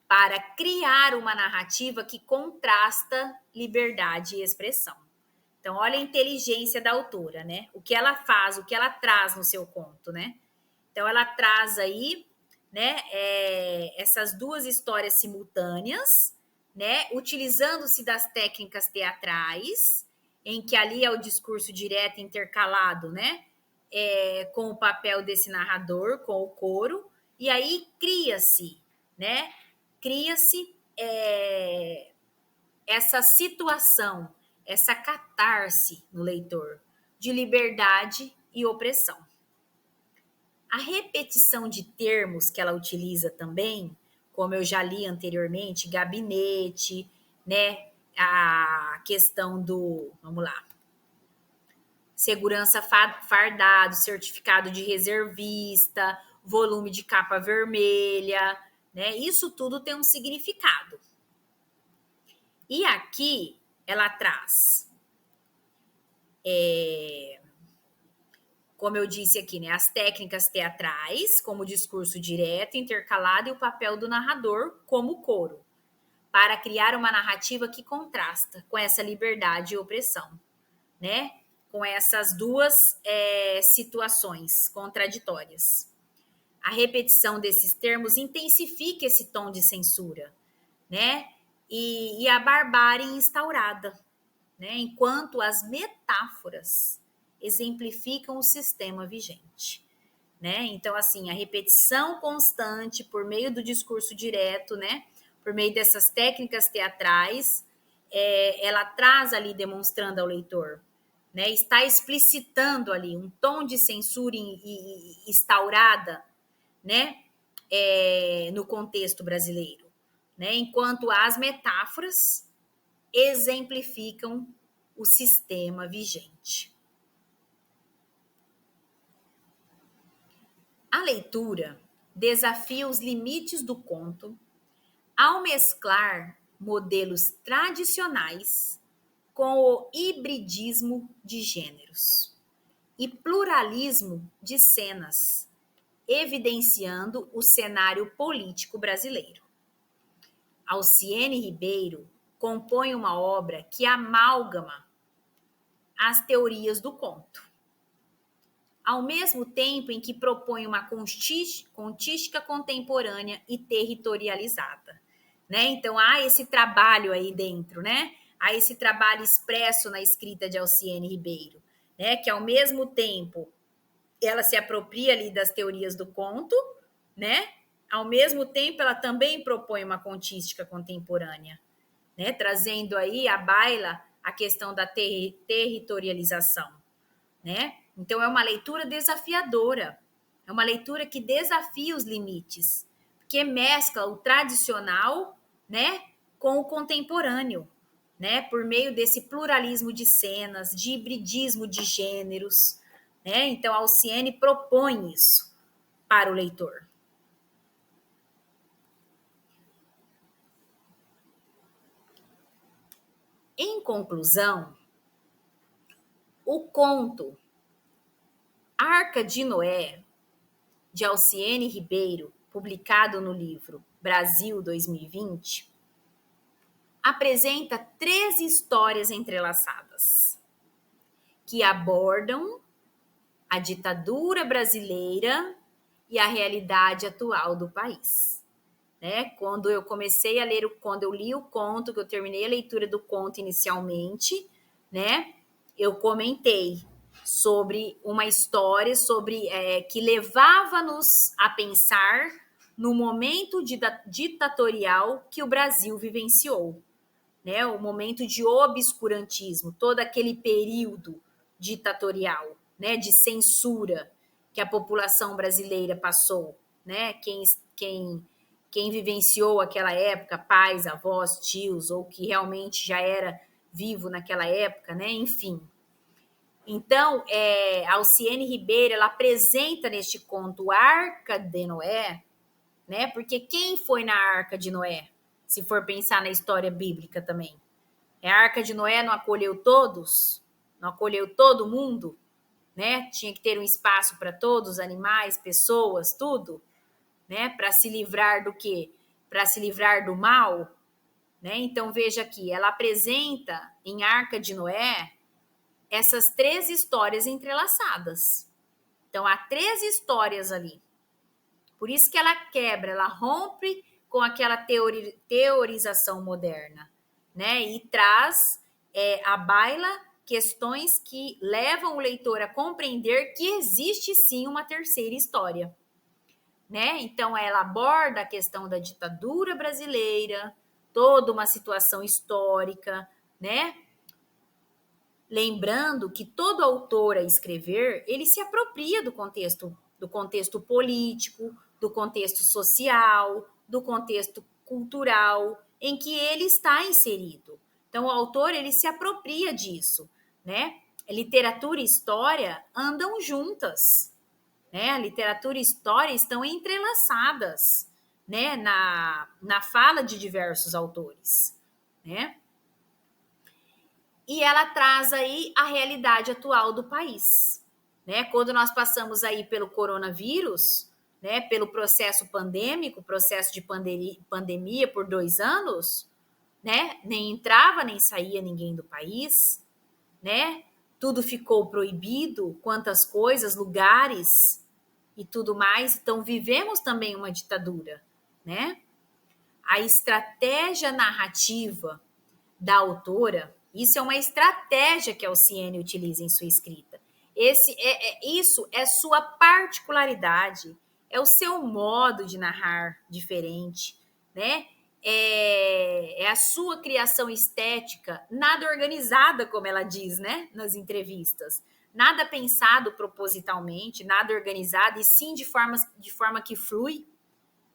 para criar uma narrativa que contrasta liberdade e expressão. Então, olha a inteligência da autora, né? O que ela faz, o que ela traz no seu conto, né? Então, ela traz aí, né, essas 2 histórias simultâneas, né, utilizando-se das técnicas teatrais, em que ali é o discurso direto intercalado, né, com o papel desse narrador, com o coro, e aí cria-se, né, essa situação, essa catarse no leitor de liberdade e opressão. A repetição de termos que ela utiliza também, como eu já li anteriormente, gabinete, né? A questão do, vamos lá, segurança fardado, certificado de reservista, volume de capa vermelha, né? Isso tudo tem um significado. E aqui ela traz, como eu disse aqui, né, as técnicas teatrais, como o discurso direto, intercalado, e o papel do narrador como coro, para criar uma narrativa que contrasta com essa liberdade e opressão, né? Com essas 2 situações contraditórias. A repetição desses termos intensifica esse tom de censura, né? E a barbárie instaurada, né? Enquanto as metáforas exemplificam o sistema vigente, né? Então, assim, a repetição constante por meio do discurso direto, né? Por meio dessas técnicas teatrais, ela traz ali, demonstrando ao leitor, né? Está explicitando ali um tom de censura instaurada, né? No contexto brasileiro, né? Enquanto as metáforas exemplificam o sistema vigente. A leitura desafia os limites do conto ao mesclar modelos tradicionais com o hibridismo de gêneros e pluralismo de cenas, evidenciando o cenário político brasileiro. Alciene Ribeiro compõe uma obra que amálgama as teorias do conto, ao mesmo tempo em que propõe uma contística contemporânea e territorializada, né? Então há esse trabalho aí dentro, né? Há esse trabalho expresso na escrita de Alciene Ribeiro, né? Que ao mesmo tempo ela se apropria ali das teorias do conto, né? Ao mesmo tempo ela também propõe uma contística contemporânea, né? Trazendo aí à baila a questão da territorialização, né? Então, é uma leitura desafiadora, é uma leitura que desafia os limites, que mescla o tradicional, né, com o contemporâneo, né, por meio desse pluralismo de cenas, de hibridismo de gêneros, né? Então, a Alciene propõe isso para o leitor. Em conclusão, o conto Arca de Noé, de Alciene Ribeiro, publicado no livro Brasil 2020, apresenta 3 histórias entrelaçadas que abordam a ditadura brasileira e a realidade atual do país. Né? Quando eu li o conto, que eu terminei a leitura do conto inicialmente, né? Eu comentei sobre uma história que levava-nos a pensar no momento ditatorial que o Brasil vivenciou, né? O momento de obscurantismo, todo aquele período ditatorial, né? De censura que a população brasileira passou, né? Quem vivenciou aquela época, pais, avós, tios, ou que realmente já era vivo naquela época, né? Enfim. Então, a Alciene Ribeiro, ela apresenta neste conto Arca de Noé, né? Porque quem foi na Arca de Noé? Se for pensar na história bíblica também. A Arca de Noé não acolheu todos? Não acolheu todo mundo? Né? Tinha que ter um espaço para todos, animais, pessoas, tudo, né? Para se livrar do quê? Para se livrar do mal, né? Então veja aqui, ela apresenta em Arca de Noé essas 3 histórias entrelaçadas. Então há 3 histórias ali. Por isso que ela quebra, ela rompe com aquela teorização moderna, né? E traz à baila questões que levam o leitor a compreender que existe sim uma terceira história, né? Então ela aborda a questão da ditadura brasileira, toda uma situação histórica, né? Lembrando que todo autor a escrever, ele se apropria do contexto político, do contexto social, do contexto cultural em que ele está inserido. Então o autor, ele se apropria disso, né? Literatura e história andam juntas, né? A literatura e história estão entrelaçadas, né? Na fala de diversos autores, né? E ela traz aí a realidade atual do país, né? Quando nós passamos aí pelo coronavírus, né? Pelo processo pandêmico, processo de pandemia por 2 anos, né? Nem entrava nem saía ninguém do país, né? Tudo ficou proibido, quantas coisas, lugares e tudo mais. Então vivemos também uma ditadura, né? a estratégia narrativa da autora, isso é uma estratégia que a Alciene utiliza em sua escrita. Isso é sua particularidade, é o seu modo de narrar diferente, né? É a sua criação estética, nada organizada, como ela diz, né, nas entrevistas. Nada pensado propositalmente, nada organizado, e sim de forma que flui,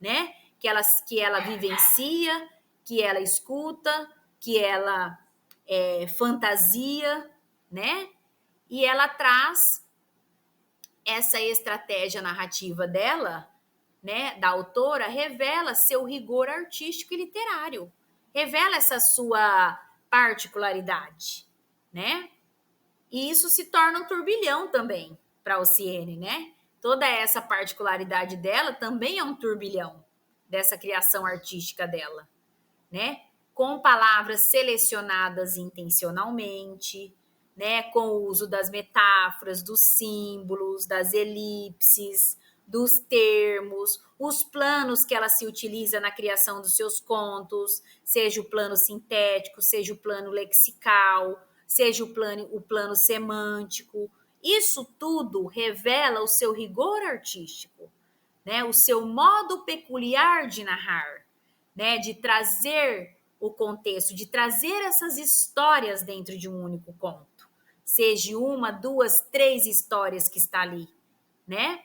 né? Que ela vivencia, que ela escuta, que ela fantasia, né? E ela traz essa estratégia narrativa dela, né, da autora, revela seu rigor artístico e literário, revela essa sua particularidade, né? E isso se torna um turbilhão também para a Alciene, né? Toda essa particularidade dela também é um turbilhão dessa criação artística dela, né? Com palavras selecionadas intencionalmente, né? Com o uso das metáforas, dos símbolos, das elipses, dos termos, os planos que ela se utiliza na criação dos seus contos, seja o plano sintético, seja o plano lexical, seja o plano semântico. Isso tudo revela o seu rigor artístico, né? O seu modo peculiar de narrar, né? De trazer o contexto, de trazer essas histórias dentro de um único conto. Seja uma, duas, três histórias que está ali, né?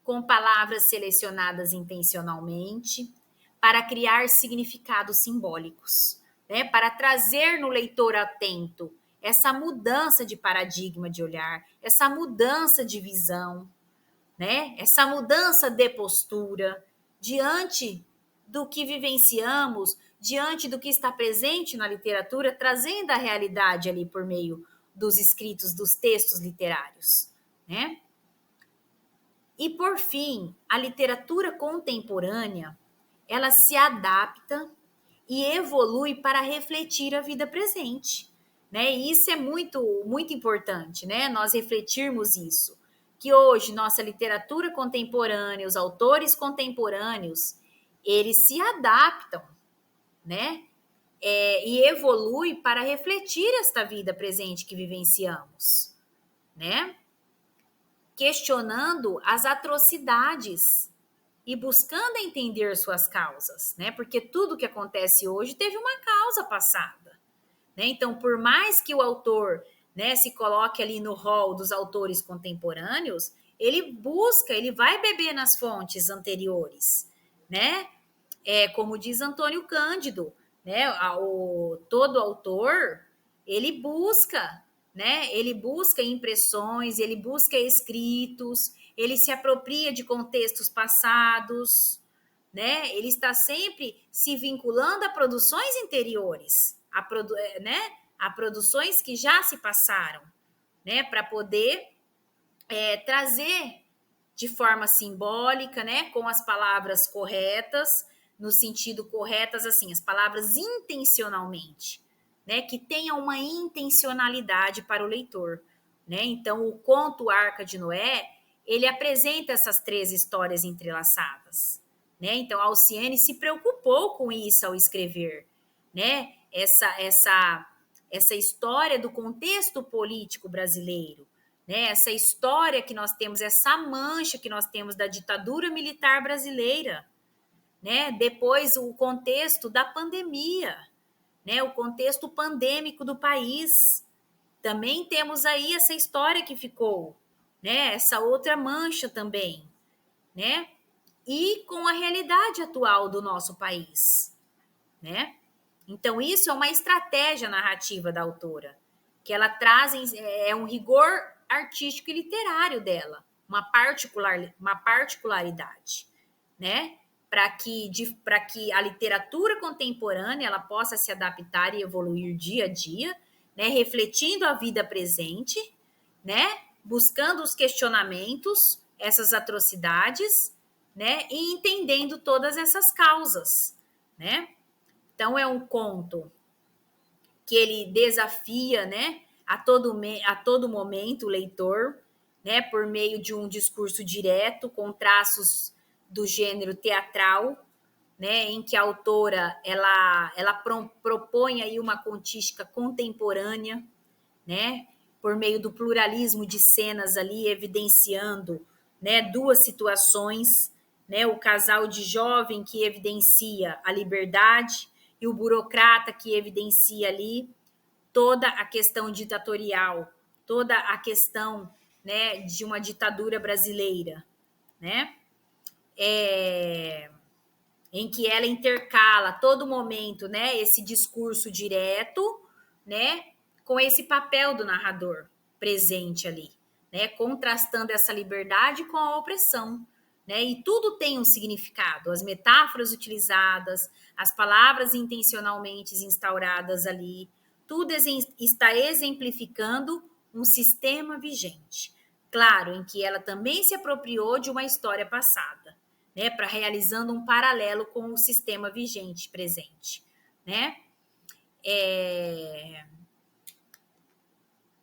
Com palavras selecionadas intencionalmente para criar significados simbólicos, né? Para trazer no leitor atento essa mudança de paradigma de olhar, essa mudança de visão, né? Essa mudança de postura diante do que vivenciamos, diante do que está presente na literatura, trazendo a realidade ali por meio dos escritos, dos textos literários, né? E por fim, a literatura contemporânea, ela se adapta e evolui para refletir a vida presente, né? E isso é muito importante, né? Nós refletirmos isso, que hoje nossa literatura contemporânea, os autores contemporâneos, eles se adaptam, né? E evolui para refletir esta vida presente que vivenciamos, né? Questionando as atrocidades e buscando entender suas causas, né? Porque tudo que acontece hoje teve uma causa passada, né? Então, por mais que o autor, né, se coloque ali no rol dos autores contemporâneos, ele busca, ele vai beber nas fontes anteriores, né? Como diz Antônio Cândido, né? Todo autor, ele busca, né? Ele busca impressões, ele busca escritos, ele se apropria de contextos passados, né? Ele está sempre se vinculando a produções interiores, né? A produções que já se passaram, né? Para poder trazer de forma simbólica, né? Com as palavras corretas, no sentido corretas, assim, as palavras intencionalmente, né? Que tenham uma intencionalidade para o leitor, né? Então, o conto Arca de Noé, ele apresenta essas três histórias entrelaçadas, né? Então, a Alciene se preocupou com isso ao escrever, né? Essa história do contexto político brasileiro, né? Essa história que nós temos, essa mancha que nós temos da ditadura militar brasileira, né? Depois o contexto da pandemia, né? O contexto pandêmico do país. Também temos aí essa história que ficou, né? Essa outra mancha também, né? E com a realidade atual do nosso país, né? Então, isso é uma estratégia narrativa da autora, que ela traz, um rigor artístico e literário dela, uma particularidade, né? Para que a literatura contemporânea ela possa se adaptar e evoluir dia a dia, né? Refletindo a vida presente, né? Buscando os questionamentos, essas atrocidades, né? E entendendo todas essas causas, né? Então, é um conto que ele desafia, né, a todo momento o leitor, né, por meio de um discurso direto, com traços do gênero teatral, né, em que a autora ela propõe aí uma contística contemporânea, né, por meio do pluralismo de cenas ali evidenciando, né, duas situações, né, o casal de jovem que evidencia a liberdade e o burocrata que evidencia ali toda a questão ditatorial, toda a questão, né, de uma ditadura brasileira, né? Em que ela intercala a todo momento, né, esse discurso direto, né, com esse papel do narrador presente ali, né, contrastando essa liberdade com a opressão, né, e tudo tem um significado, as metáforas utilizadas, as palavras intencionalmente instauradas ali, tudo está exemplificando um sistema vigente, claro, em que ela também se apropriou de uma história passada, né, para realizando um paralelo com o sistema vigente presente, né?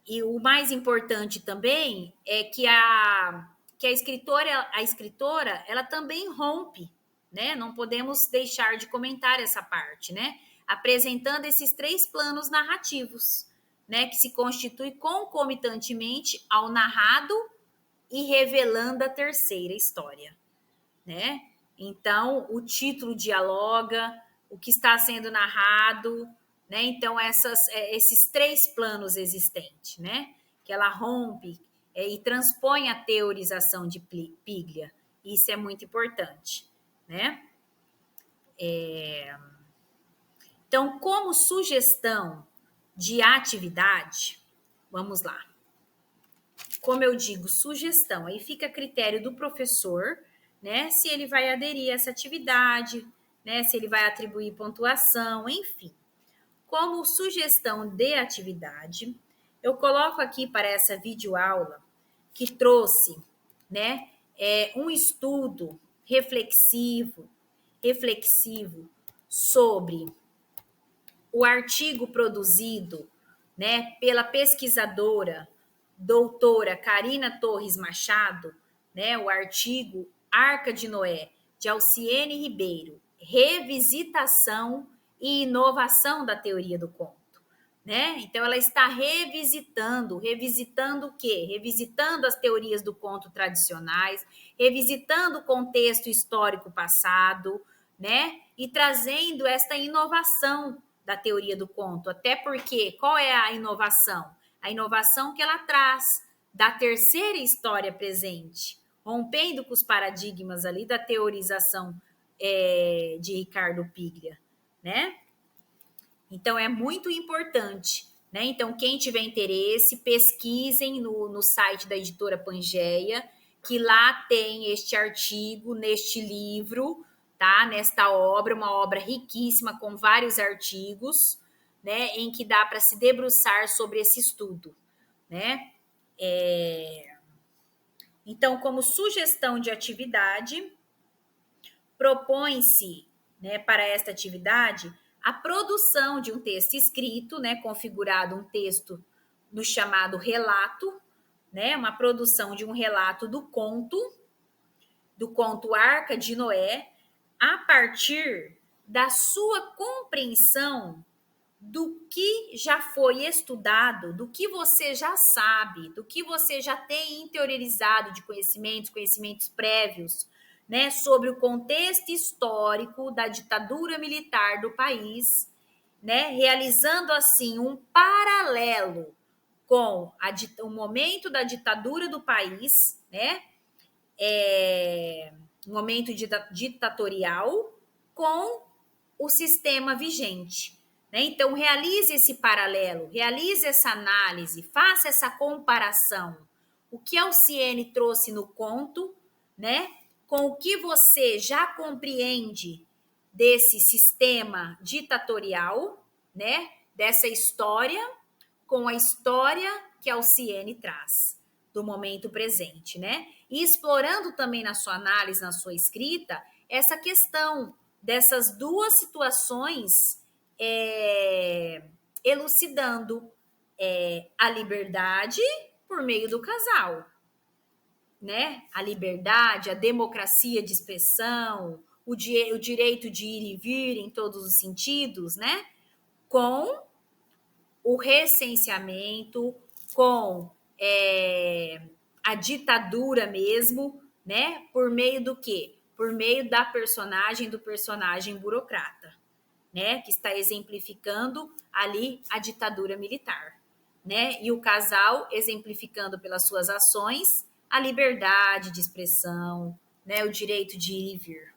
E o mais importante também é que a escritora, ela também rompe, né? Não podemos deixar de comentar essa parte, né? Apresentando esses três planos narrativos, né? Que se constituem concomitantemente ao narrado e revelando a terceira história, né? Então, o título dialoga, o que está sendo narrado, né? Então, esses três planos existentes, né? Que ela rompe e transpõe a teorização de Piglia. Isso é muito importante, né? Então, como sugestão de atividade, vamos lá. Como eu digo, sugestão, aí fica a critério do professor, né? Se ele vai aderir a essa atividade, né? Se ele vai atribuir pontuação, enfim. Como sugestão de atividade, eu coloco aqui para essa videoaula que trouxe, né? Um estudo reflexivo sobre o artigo produzido, né, pela pesquisadora doutora Karina Torres Machado, né, o artigo Arca de Noé, de Alciene Ribeiro, revisitação e inovação da teoria do conto. Né? Então, ela está revisitando o quê? Revisitando as teorias do conto tradicionais, revisitando o contexto histórico passado, né? E trazendo esta inovação da teoria do conto. Até porque, qual é a inovação? A inovação que ela traz da terceira história presente, rompendo com os paradigmas ali da teorização de Ricardo Piglia, né? Então, é muito importante, né? Então, quem tiver interesse, pesquisem no site da editora Pangeia, que lá tem este artigo, neste livro, tá? Nesta obra, uma obra riquíssima, com vários artigos, né? Em que dá para se debruçar sobre esse estudo, né? Então, como sugestão de atividade, propõe-se, né, para esta atividade a produção de um texto escrito, né, configurado um texto no chamado relato, né, uma produção de um relato do conto Arca de Noé, a partir da sua compreensão do que já foi estudado, do que você já sabe, do que você já tem interiorizado de conhecimentos prévios, né, sobre o contexto histórico da ditadura militar do país, né, realizando assim um paralelo com o momento da ditadura do país, né, momento ditatorial, com o sistema vigente. Né? Então, realize esse paralelo, realize essa análise, faça essa comparação. O que Alciene trouxe no conto, né, com o que você já compreende desse sistema ditatorial, né, dessa história, com a história que Alciene traz do momento presente, né? E explorando também na sua análise, na sua escrita, essa questão dessas duas situações, elucidando a liberdade por meio do casal, né, a liberdade, a democracia de expressão, o direito de ir e vir em todos os sentidos, né, com o recenseamento, com a ditadura mesmo, né, por meio do quê? Por meio da personagem, do personagem burocrata, né, que está exemplificando ali a ditadura militar, né, e o casal exemplificando pelas suas ações a liberdade de expressão, né, o direito de ir e vir,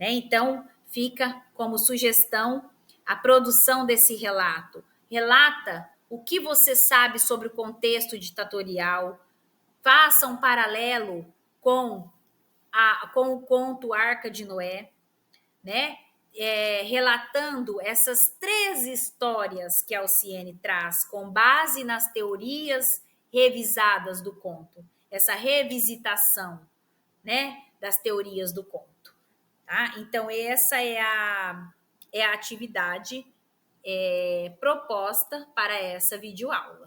né? Então, fica como sugestão a produção desse relato. Relata o que você sabe sobre o contexto ditatorial, faça um paralelo com o conto Arca de Noé, né? Relatando essas 3 histórias que a Alciene traz, com base nas teorias revisadas do conto, essa revisitação, né, das teorias do conto. Tá? Então, essa é a atividade proposta para essa videoaula.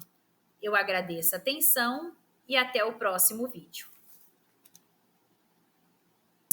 Eu agradeço a atenção e até o próximo vídeo.